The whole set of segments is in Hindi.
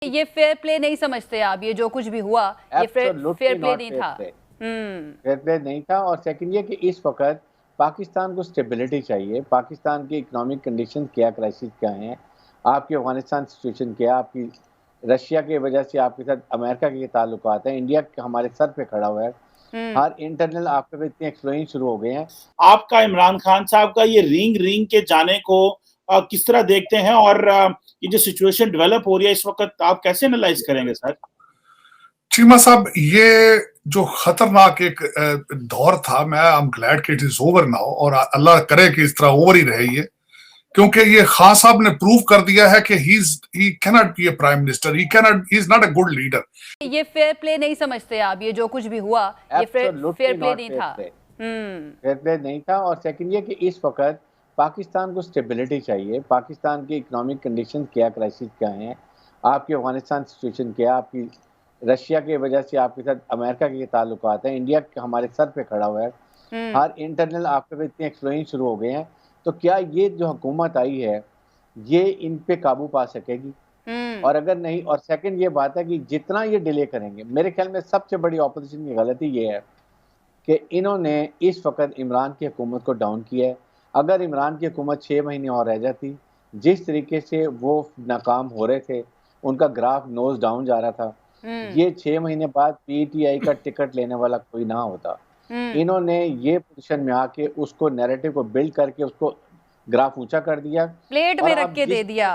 ये फेयर प्ले नहीं समझते आप? ये जो कुछ भी हुआ ये फेयर प्ले नहीं था। फेयर प्ले नहीं था। और सेकंड ये कि इस वक्त पाकिस्तान को स्टेबिलिटी चाहिए। पाकिस्तान की इकोनॉमिक कंडीशन क्या, क्राइसिस क्या है, आपकी अफगानिस्तान सिचुएशन क्या है, आपकी रशिया की वजह से आपके साथ अमेरिका के ताल्लुकात हैं, इंडिया हमारे सर पे खड़ा हुआ है, हर इंटरनल आपके पे इतने एक्सप्लोजन शुरू हो गए हैं। आपका इमरान खान साहब का ये रिंग के जाने को किस तरह देखते हैं, और ये जो सिचुएशन डेवलप हो रही है इस वक्त आप कैसे एनालाइज करेंगे सर? चीमा साहब, ये जो खतरनाक एक दौर था, मैं आई एम ग्लैड कि इट इज ओवर नाउ, और अल्लाह करे कि इस तरह ओवर ही रहे ये, क्योंकि ये खान साहब ने प्रूव कर दिया है कि he can not be A prime minister, he is not a good leader. ये फेयर प्ले नहीं समझते आप? ये जो कुछ भी हुआ ये फेयर प्ले नहीं था। फेयर प्ले नहीं था। और सेकंड ये कि इस वक्त पाकिस्तान को स्टेबिलिटी चाहिए। पाकिस्तान की इकोनॉमिक कंडीशन क्या, क्राइसिस क्या है, आपकी अफगानिस्तान सिचुएशन क्या है, आपकी रशिया की वजह से आपके साथ अमेरिका के ताल्लुकात हैं, इंडिया हमारे सर पे खड़ा हुआ है, हर इंटरनल आपके पे इतने एक्सप्लोजन शुरू हो गए हैं। तो क्या ये जो हुकूमत आई है ये इन पे काबू पा सकेगी? और अगर नहीं, और सेकंड ये बात है कि जितना ये डिले करेंगे, मेरे ख्याल में सबसे बड़ी ऑपोजिशन की गलती ये है कि इन्होंने इस वक्त इमरान की हुकूमत को डाउन किया है। अगर इमरान की हुकूमत 6 महीने और रह जाती, जिस तरीके से वो नाकाम हो रहे थे, उनका ग्राफ नोज डाउन जा रहा था, ये 6 महीने बाद पीटीआई का टिकट लेने वाला कोई ना होता। इन्होंने ये पोजीशन में आके उसको नैरेटिव को बिल्ड करके उसको ग्राफ ऊंचा कर दिया, प्लेट में रख के दे दिया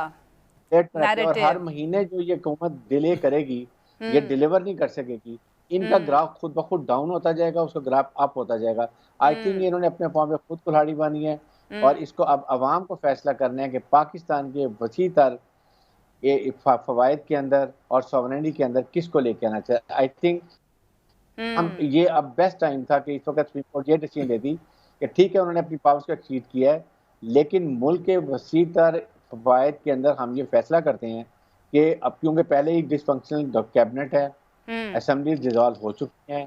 और हर महीने जो ये हुकूमत डिले करेगी, ये डिलीवर नहीं कर सकेगी, इनका ग्राफ खुद ब खुद डाउन होता जाएगा, उसका ग्राफ अप होता जाएगा। आई थिंक इन्होंने अपने पाँव पे खुद कुल्हाड़ी बांधी है, और इसको अब अवाम को फैसला करना है कि पाकिस्तान के वसी तर फवायद के अंदर और सॉवरेनिटी के अंदर किसको लेके आना चाहिए। आई थिंक हम ये अब बेस्ट टाइम था कि इस वक्त सुप्रीम कोर्ट ये डिसीजन लेती कि ठीक है उन्होंने अपनी पावर्स को एक्सीड किया है, लेकिन मुल्क के वसी तर फवायद के अंदर हम ये फैसला करते हैं कि अब क्योंकि पहले ही डिसफंक्शनल कैबिनेट है, असेंबली डिजॉल्व हो चुकी है,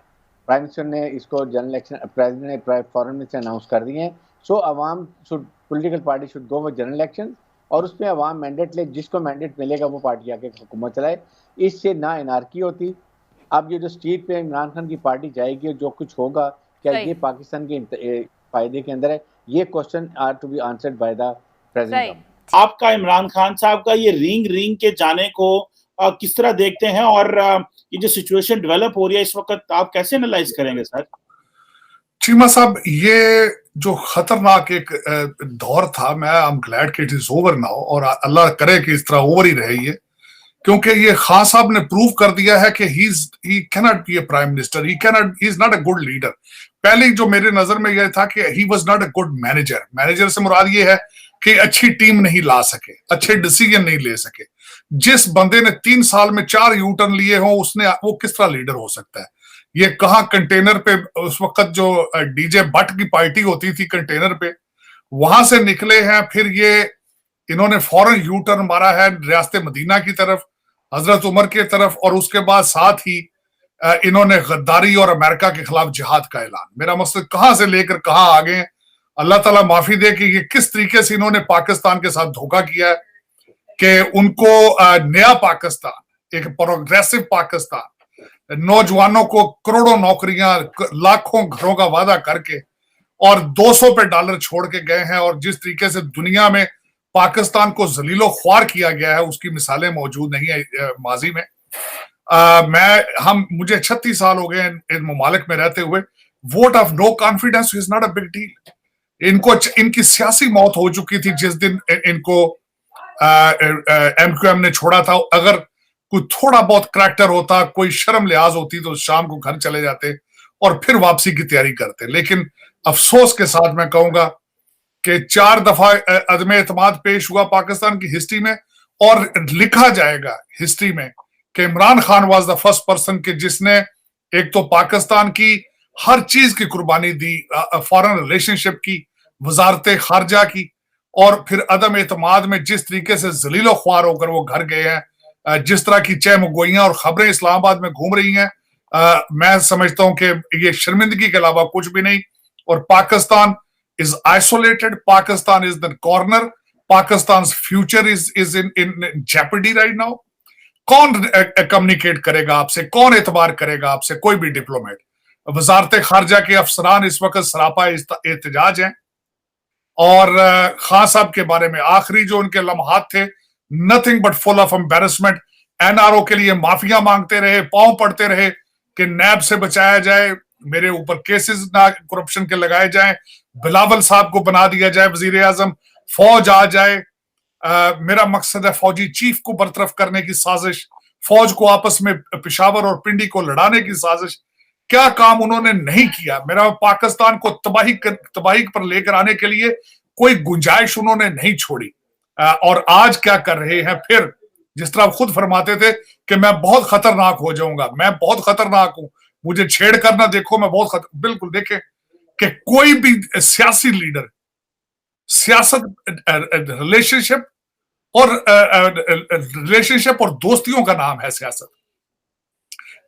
प्राइम मिनिस्टर ने इसको जनरल इलेक्शन, प्रेसिडेंट ने फॉरेन मिनिस्टर अनाउंस कर दिए हैं। सो अवाम should, political party should go with general election, और उसमें अवाम मैंडेट ले, जिसको मैंडेट मिलेगा वो पार्टी आके हुकूमत चलाए। इससे ना इनारकी होती। अब ये जो स्ट्रीट पे इमरान खान की पार्टी जाएगी और जो कुछ होगा, क्या ये पाकिस्तान के फायदे के अंदर है? ये question are to be answered by the president. आपका इमरान खान साहब का ये रिंग के जाने को किस तरह देखते हैं, और ये जो सिचुएशन डेवलप हो रही है इस वक्त आप कैसे एनालाइज करेंगे सर? चीमा साहब, ये जो खतरनाक एक दौर था, मैं आई एम ग्लैड कि इट इज ओवर नाउ, और अल्लाह करे कि इस तरह ओवर ही रहे ये, क्योंकि ये खान साहब ने प्रूव कर दिया है कि he can not be A prime minister, he is not a good leader. पहले जो मेरे नजर में यह था कि he was not a good manager. Manager से मुराद ये है कि अच्छी टीम नहीं ला सके, अच्छे डिसीजन नहीं ले सके। जिस बंदे ने 3 साल में 4 यू टर्न लिए हों, वो किस तरह लीडर हो सकता है? ये कहाँ कंटेनर पे उस वक्त जो डीजे भट्ट की पार्टी होती थी कंटेनर पे, वहां से निकले हैं, फिर ये इन्होंने फौरन यू टर्न मारा है रियासत मदीना की तरफ, हजरत उमर की तरफ, और उसके बाद साथ ही इन्होंने गद्दारी और अमेरिका के खिलाफ जिहाद का ऐलान। मेरा मकसद कहां से लेकर कहां आ गए। अल्लाह ताला माफी दे कि ये किस तरीके से इन्होंने पाकिस्तान के साथ धोखा किया है कि उनको नया पाकिस्तान, एक प्रोग्रेसिव पाकिस्तान, नौजवानों को करोड़ों नौकरियां, लाखों घरों का वादा करके और 200 पे डॉलर छोड़ के गए हैं, और जिस तरीके से दुनिया में पाकिस्तान को जलीलो ख्वार किया गया है उसकी मिसालें मौजूद नहीं है माजी में। मुझे 36 साल हो गए इन ममालिक में रहते हुए। Vote of no confidence is not a big deal. इनकी सियासी मौत हो चुकी थी जिस दिन इनको एमक्यूएम ने छोड़ा था। अगर कोई थोड़ा बहुत करैक्टर होता, कोई शर्म लिहाज होती, तो शाम को घर चले जाते और फिर वापसी की तैयारी करते। लेकिन अफसोस के साथ मैं कहूंगा कि 4 दफा अदम एतमाद पेश हुआ पाकिस्तान की हिस्ट्री में, और लिखा जाएगा हिस्ट्री में कि Imran Khan was the first person के जिसने एक तो पाकिस्तान की हर चीज की कुर्बानी दी, फॉरेन रिलेशनशिप की, वजारत खारजा की, और फिर अदम एतमाद में जिस तरीके से जलीलो ख्वार होकर वो घर गए हैं, जिस तरह की चहमगोइयां और खबरें इस्लामाबाद में घूम रही हैं, मैं समझता हूं कि ये शर्मिंदगी के अलावा कुछ भी नहीं। और Pakistan is isolated. Pakistan is the corner. Pakistan's future is in jeopardy right now. कौन कम्युनिकेट करेगा आपसे, कौन एतबार करेगा आपसे, कोई भी डिप्लोमेट। वजारत खारजा के अफसरान इस वक्त सरापा एहतजाज हैं और खान साहब के बारे में आखिरी जो उनके लम्हात थे, nothing but full of embarrassment. NRO के लिए माफिया मांगते रहे, पांव पड़ते रहे कि नैब से बचाया जाए, मेरे ऊपर केसेस ना करप्शन के लगाए जाएं, बिलावल साहब को बना दिया जाए वजीर आजम, फौज आ जाए। मेरा मकसद है फौजी चीफ को बरतरफ करने की साजिश, फौज को आपस में पेशावर और पिंडी को लड़ाने की साजिश। क्या काम उन्होंने नहीं किया। मेरा पाकिस्तान को तबाही पर लेकर आने के लिए कोई गुंजाइश उन्होंने नहीं छोड़ी। और आज क्या कर रहे हैं फिर, जिस तरह खुद फरमाते थे कि मैं बहुत खतरनाक हो जाऊंगा, मैं बहुत खतरनाक हूं, मुझे छेड़ करना देखो, मैं बहुत बिल्कुल देखें कि कोई भी सियासी लीडर, सियासत रिलेशनशिप और दोस्तियों का नाम है सियासत।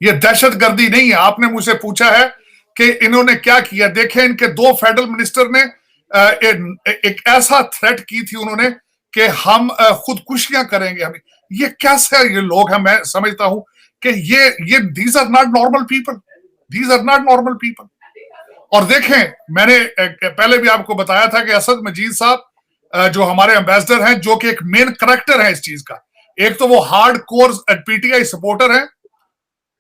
ये दहशतगर्दी नहीं है। आपने मुझसे पूछा है कि इन्होंने क्या किया। देखें, इनके 2 फेडरल मिनिस्टर ने एक ऐसा थ्रेट की थी उन्होंने कि हम खुदकुशियां करेंगे। हमें ये कैसे ये लोग हैं, मैं समझता हूं कि ये these are not normal people, these are not normal people. और देखें, मैंने पहले भी आपको बताया था कि असद मजीद साहब जो हमारे एम्बेसडर हैं, जो कि एक मेन करैक्टर है इस चीज का। एक तो वो हार्ड कोर पीटीआई सपोर्टर है,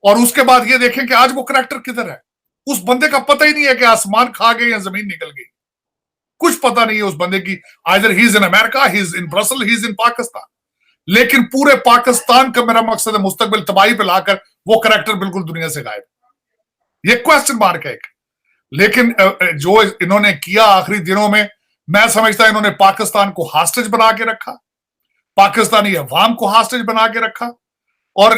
और उसके बाद ये देखें कि आज वो करैक्टर किधर है। उस बंदे का पता ही नहीं है कि आसमान खा गए या जमीन निकल गई, कुछ पता नहीं है उस बंदे की। Either he is in America, he is in Brussels, he is in Pakistan. लेकिन पूरे पाकिस्तान का मेरा मकसद है मुस्तकबिल तबाही पे लाकर वो करैक्टर बिल्कुल दुनिया से गायब। ये क्वेश्चन मार्क है। लेकिन जो इन्होंने किया आखिरी दिनों में, मैं समझता इन्होंने पाकिस्तान को हास्टेज बना के रखा, पाकिस्तानी अवाम को हास्टेज बना के रखा। और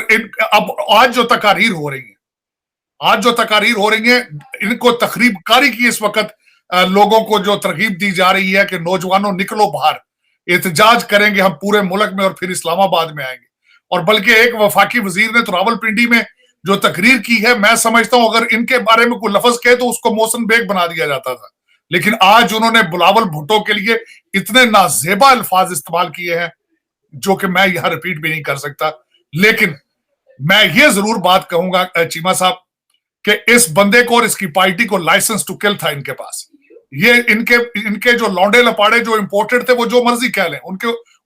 अब आज जो तकारीर हो रही है, इनको तकरीब कारी की इस वक्त लोगों को जो तरगीब दी जा रही है कि नौजवानों निकलो बाहर, एहतजाज करेंगे हम पूरे मुल्क में और फिर इस्लामाबाद में आएंगे। और बल्कि एक वफाकी वजीर ने तो रावलपिंडी में जो तकरीर की है, मैं समझता हूं अगर इनके बारे में कोई लफ्ज कहे तो उसको मोहसिन बेग बना दिया जाता था। लेकिन आज उन्होंने बिलावल भुट्टो के लिए इतने नाजेबा अल्फाज इस्तेमाल किए हैं जो कि मैं यहां रिपीट भी नहीं कर सकता। लेकिन मैं ये जरूर बात कहूंगा चीमा साहब कि इस बंदे को और इसकी पार्टी को लाइसेंस टू किल था इनके पास। ये इनके जो लौंडे लपाड़े जो इंपोर्टेड थे, वो जो मर्जी कह लें,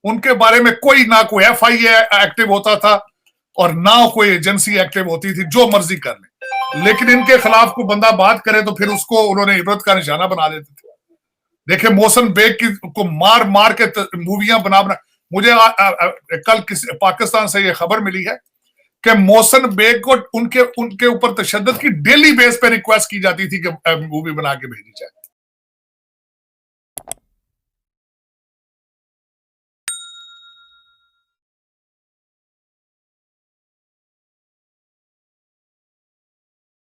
उनके बारे में कोई ना कोई FIA एक्टिव होता था और ना कोई एजेंसी एक्टिव होती थी, जो मर्जी कर ले। लेकिन इनके खिलाफ कोई बंदा बात करे तो फिर उसको उन्होंने इबरत का निशाना बना देते थे। देखिए, मोहसिन बेग को मार मार के मूवियां बना मुझे कल किसी पाकिस्तान से ये खबर मिली है कि मोहसिन बेग को उनके ऊपर तशद्दुद की डेली बेस पे रिक्वेस्ट की जाती थी कि मूवी बना के भेजी जाए।